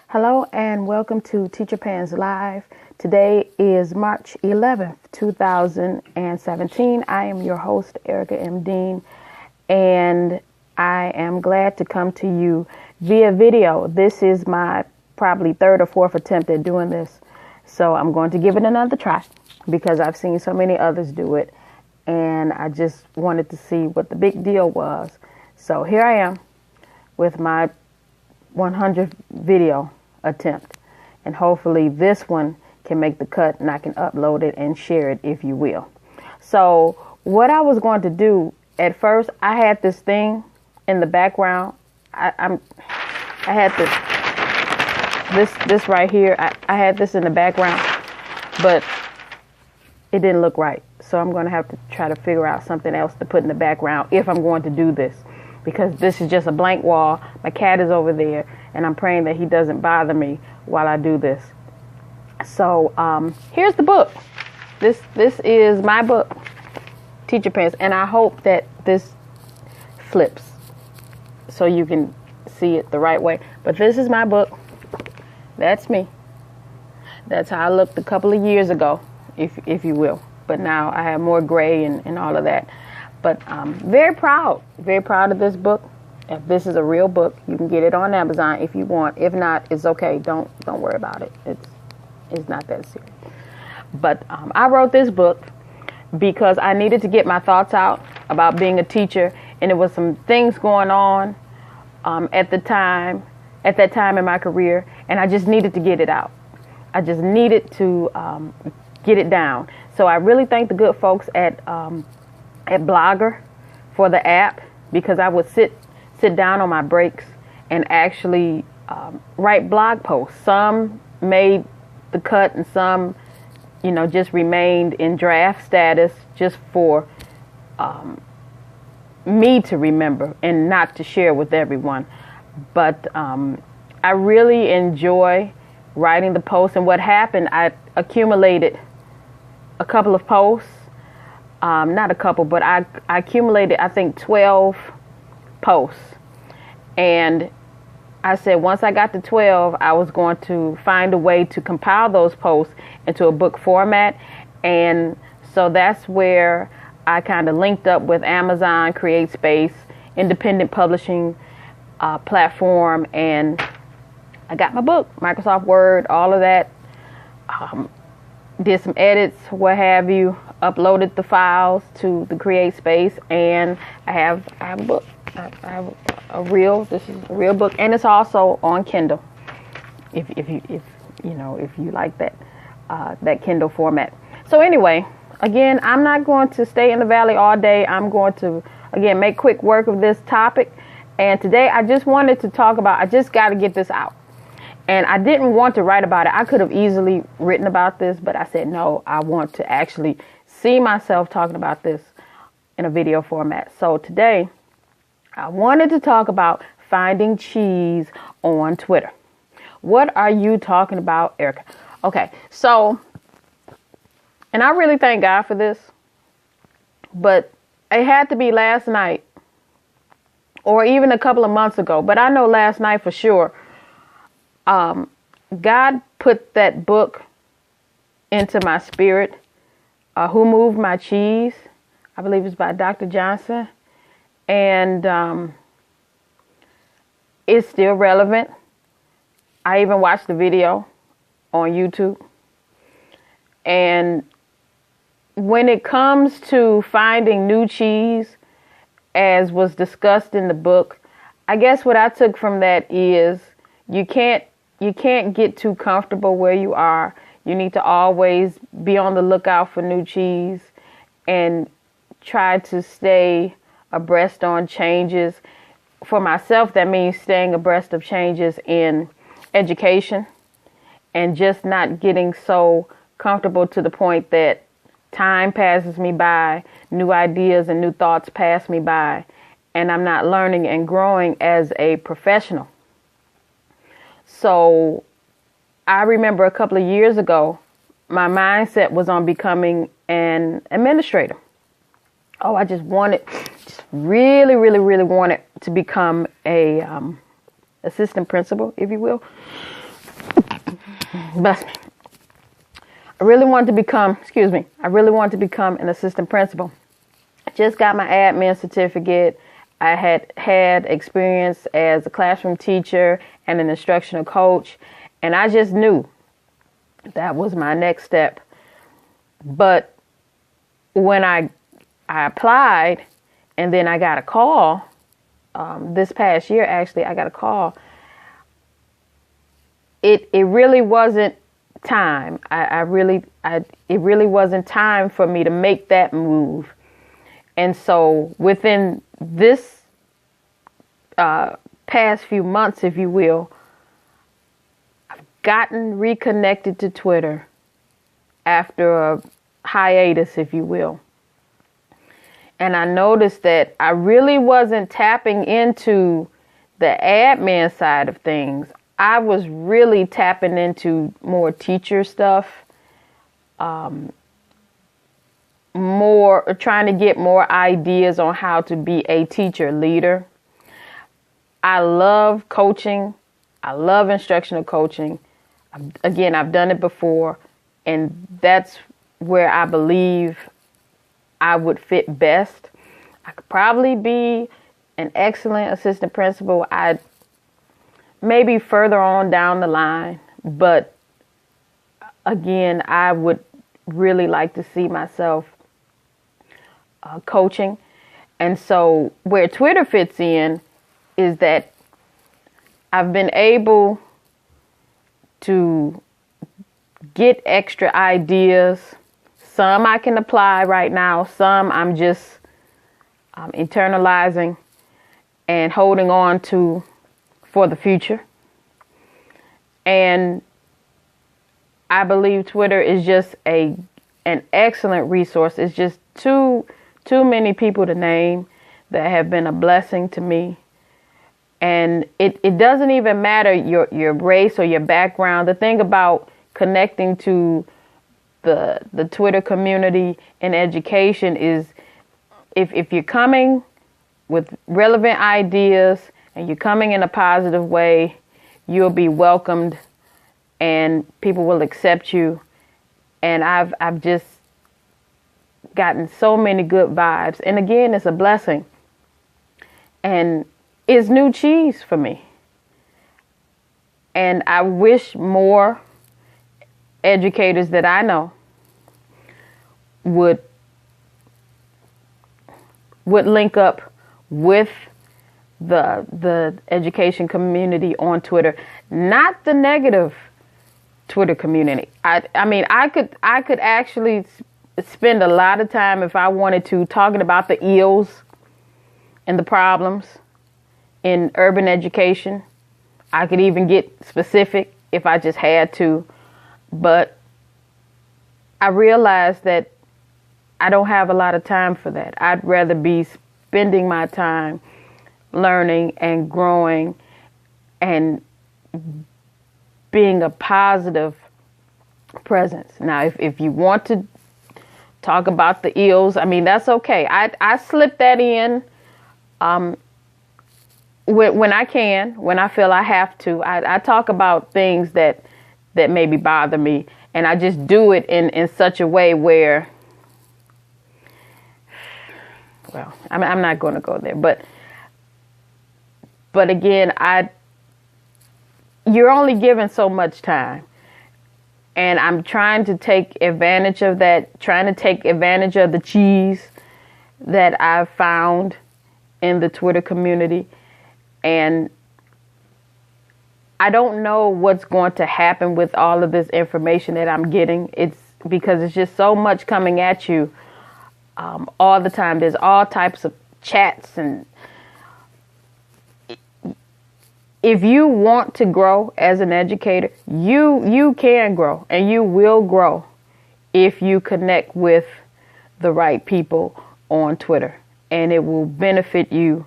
Hello and welcome to Teacher Pans Live. Today is March 11th, 2017. I am your host, Erica M. Dean, and I am glad to come to you via video. This is my probably third or fourth attempt at doing this, so I'm going to give it another try because I've seen so many others do it, and I just wanted to see what the big deal was. So here I am with my 100th video attempt, and hopefully this one can make the cut and I can upload it and share it, if you will. So what I was going to do at first, I had this thing in the background. I had this right here. I had this in the background, but it didn't look right. So I'm going to have to try to figure out something else to put in the background if I'm going to do this, because this is just a blank wall. My cat is over there, and I'm praying that he doesn't bother me while I do this. So here's the book. This is my book, Teacher Pants, and I hope that this flips so you can see it the right way. But this is my book. That's me. That's how I looked a couple of years ago, if you will. But now I have more gray and all of that. But I'm very proud of this book. If this is a real book, you can get it on Amazon if you want. If not, it's okay. Don't worry about it. It's not that serious. But I wrote this book because I needed to get my thoughts out about being a teacher, and there was some things going on at that time in my career, and I just needed to get it out. I just needed to get it down. So I really thank the good folks at Blogger for the app, because I would sit down on my breaks and actually write blog posts. Some made the cut and some, just remained in draft status just for me to remember and not to share with everyone. But I really enjoy writing the posts. And what happened, I accumulated a couple of posts. Not a couple, but I accumulated, I think, 12 posts. And I said once I got to 12, I was going to find a way to compile those posts into a book format. And so that's where I kind of linked up with Amazon, CreateSpace, independent publishing platform, and I got my book, Microsoft Word, all of that. Did some edits, what have you, uploaded the files to the CreateSpace, and I have a book. I have this is a real book, and it's also on Kindle. If you like that Kindle format. So anyway, again, I'm not going to stay in the valley all day. I'm going to again make quick work of this topic, and today I just wanted to talk about. I just got to get this out. And I didn't want to write about it. I could have easily written about this, but I said, no, I want to actually see myself talking about this in a video format. So today, I wanted to talk about finding cheese on Twitter. What are you talking about, Erica? Okay, so, and I really thank God for this, but it had to be last night or even a couple of months ago, but I know last night for sure. God put that book into my spirit. Who Moved My Cheese? I believe it's by Dr. Johnson. And it's still relevant. I even watched the video on YouTube. And when it comes to finding new cheese, as was discussed in the book, I guess what I took from that is you can't get too comfortable where you are. You need to always be on the lookout for new cheese and try to stay abreast on changes. For myself, that means staying abreast of changes in education and just not getting so comfortable to the point that time passes me by, new ideas and new thoughts pass me by, and I'm not learning and growing as a professional. So I remember a couple of years ago, my mindset was on becoming an administrator. I just really wanted to become a assistant principal, if you will. bless me. I really wanted to become an assistant principal. I just got my admin certificate. I had experience as a classroom teacher and an instructional coach, and I just knew that was my next step. But when I applied, and then I got a call, this past year, actually, I got a call. It really wasn't time. It really wasn't time for me to make that move. And so within this past few months, if you will, I've gotten reconnected to Twitter after a hiatus, if you will. And I noticed that I really wasn't tapping into the admin side of things. I was really tapping into more teacher stuff, more trying to get more ideas on how to be a teacher leader. I love coaching. I love instructional coaching. Again, I've done it before, and that's where I believe I would fit best. I could probably be an excellent assistant principal. I'd maybe further on down the line, but again, I would really like to see myself coaching. And so where Twitter fits in is that I've been able to get extra ideas. Some I can apply right now. Some I'm just internalizing and holding on to for the future. And I believe Twitter is just an excellent resource. It's just too many people to name that have been a blessing to me. And it doesn't even matter your race or your background. The thing about connecting to the Twitter community in education is if you're coming with relevant ideas and you're coming in a positive way, you'll be welcomed and people will accept you. And I've just gotten so many good vibes. And again, it's a blessing. And it's new cheese for me. And I wish more educators that I know would link up with the education community on Twitter, not the negative Twitter community. I mean, I could actually spend a lot of time, if I wanted to, talking about the ills and the problems in urban education. I could even get specific if I just had to, but I realized that I don't have a lot of time for that. I'd rather be spending my time learning and growing and being a positive presence. Now, if you want to talk about the ills, I mean, that's okay. I slip that in when I can, when I feel I have to. I talk about things that maybe bother me, and I just do it in such a way where, well, I'm not going to go there, but again, you're only given so much time, and I'm trying to take advantage of that, trying to take advantage of the cheese that I've found in the Twitter community. And I don't know what's going to happen with all of this information that I'm getting. It's because it's just so much coming at you all the time. There's all types of chats, and if you want to grow as an educator, you can grow, and you will grow if you connect with the right people on Twitter, and it will benefit you.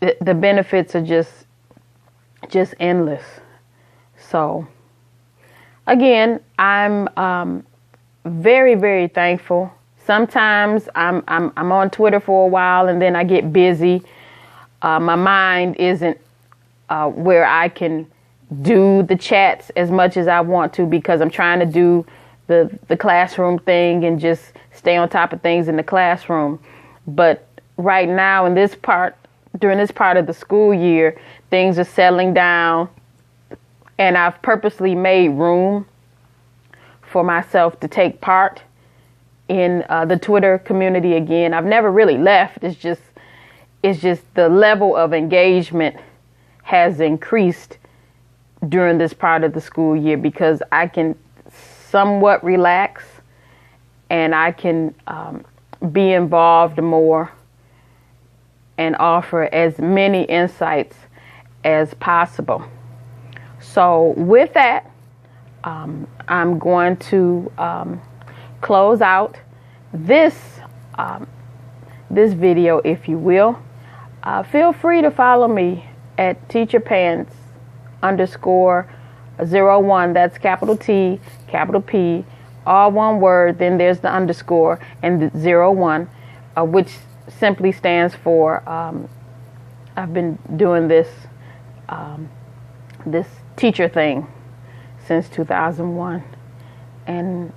The benefits are just endless. So again, I'm very, very thankful. Sometimes I'm on Twitter for a while, and then I get busy. My mind isn't where I can do the chats as much as I want to, because I'm trying to do the classroom thing and just stay on top of things in the classroom. But right now, during this part of the school year, things are settling down, and I've purposely made room for myself to take part in the Twitter community again. I've never really left. It's just the level of engagement has increased during this part of the school year, because I can somewhat relax and I can be involved more and offer as many insights as possible. So with that, I'm going to close out this video, if you will. Feel free to follow me at teacherpants_01. That's capital T, capital P, all one word. Then there's the underscore and the 01, which simply stands for I've been doing this this teacher thing since 2001. And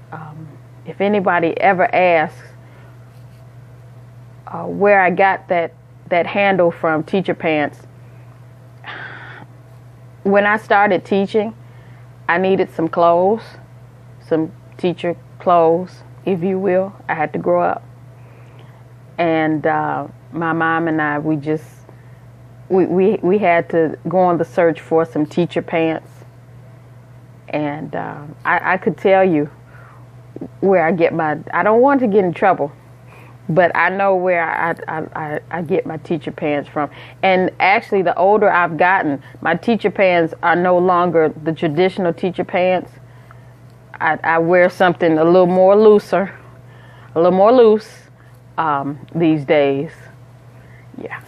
if anybody ever asks where I got that handle from, Teacher Pants, when I started teaching, I needed some clothes, some teacher clothes, if you will. I had to grow up. And my mom and I, we had to go on the search for some teacher pants. And I could tell you where I get I don't want to get in trouble, but I know where I get my teacher pants from. And actually, the older I've gotten, my teacher pants are no longer the traditional teacher pants. I wear something a little more loose these days. Yeah,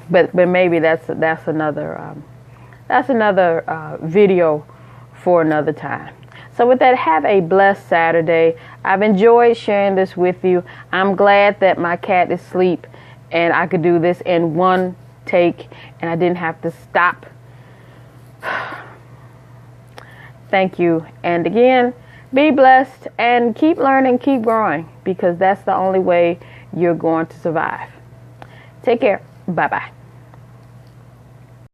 but maybe that's another video for another time. So with that, have a blessed Saturday. I've enjoyed sharing this with you. I'm glad that my cat is asleep and I could do this in one take and I didn't have to stop. Thank you. And again, be blessed and keep learning, keep growing, because that's the only way you're going to survive. Take care. Bye-bye.